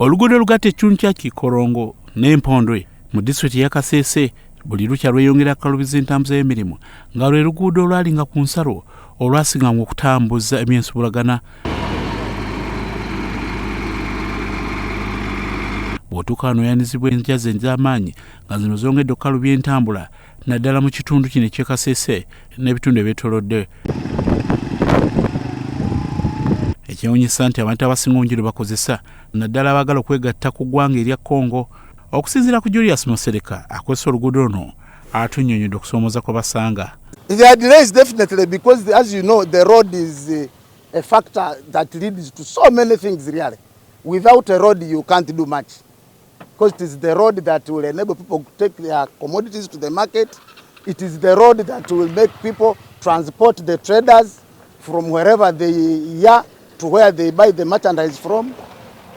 Oluguudo lugatta ekitundu kya Kikorongo ne Mpondwe mu disitulikiti ya Kasese buli lukya lweyongera akalubiza entambuza y'emirimu nga lwe luguudo olwalinga ku nsalo olwasiganga okutambuza ebyensubulagana. Bw'otuuka wano oyanizibwa enjazi ez'amaanyi nga zino zongedde okukalubya entambula naddala mu kitundu kino eky'e Kasese n'ebitundu ebyetoolodde. Ekyewuunyisa nti abantu abasinga obungi bakozesa naddala abaagala okwegatta ku ggwanga erya Congo. Okusinziira ku Julius Mosereka akozesa oluguudo luno atunnyonnyodde okusoomooza kwe basanga. There are delays definitely because as you know the road is a factor that leads to so many things really. Without a road you can't do much because it is the road that will enable people to take their commodities to the market. It is the road that will make people transport the traders from wherever they are to where they buy the merchandise from.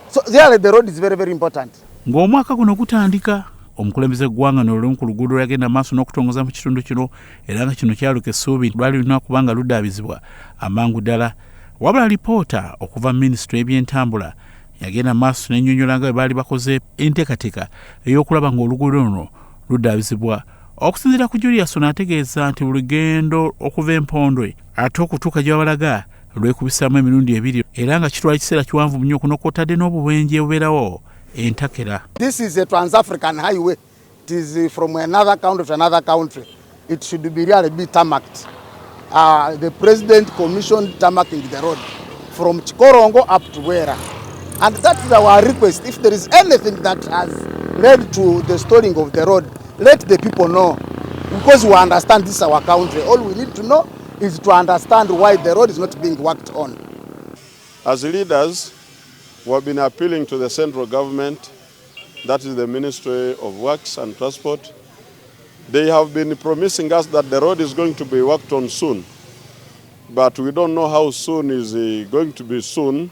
So really the road is very, very important. Ng'omwaka guno gutandika omukulembeze gwanga n'olumu ku luguudo yagenda maaso n'okutongoza mu kitundu kino era nga kino kyaluka essuubi lwali lulina kubanga luddaabizibwa amangu ddala. Wabula lipoota okuva mu minisitule y'ebyentambula yagenda maaso n'ennyonnyola nga bwe baali bakoze enteekateeka ey'okulaba ng'oluguudo luno luddaabizibwa. Okusinziira ku Julius n'ategeeza nti olugendo okuva Mpondwe ate okutuuka gye babalaga lwekubisaamu emirundi ebiri era nga kitwala kiseera kiwanvu nnyo okunokwotadde n'obubenje bubeerawo entakera. This is a trans-African highway. It is from another country to another country. It should be really be tarmacked. The president commissioned tarmacking the road from Kikorongo up to Wera. And that is our request. If there is anything that has led to the stalling of the road, let the people know. Because we understand this is our country. All we need to know is to understand why the road is not being worked on. As leaders, we have been appealing to the central government, that is the Ministry of Works and Transport. They have been promising us that the road is going to be worked on soon, but we don't know how soon is going to be soon.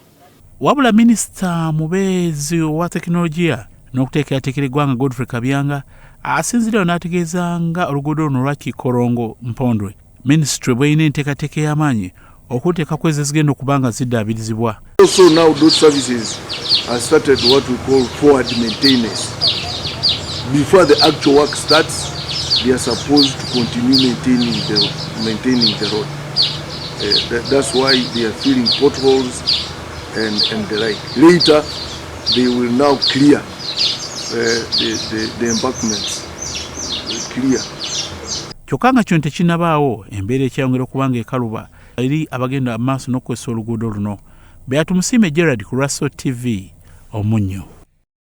Wabula Minisita mubeezi wa tekinologiya n'okuteekerateekera eggwanga Godfrey Kabyanga asinzirayo n'ategeeza nga oluguudo luno lwa Kikorongo Mpondwe minisitule bw'erina enteekateeka y'amaanyi okuteeka kwezi ezigenda okuba nga ziddaabirizibwa. Also now those services have started what we call forward maintenance. Before the actual work starts, they are supposed to continue maintaining the road. That's why they are filling potholes and the like. Later, they will now clear the embankments. Clear. Kyokka nga kino tekinnabaawo embeera ekyayongera okuba nga ekaluba eri abagenda amaaso n'okukozesa oluguudo luno. Beatumusiime Gerard ku Russell TV Omunnyo.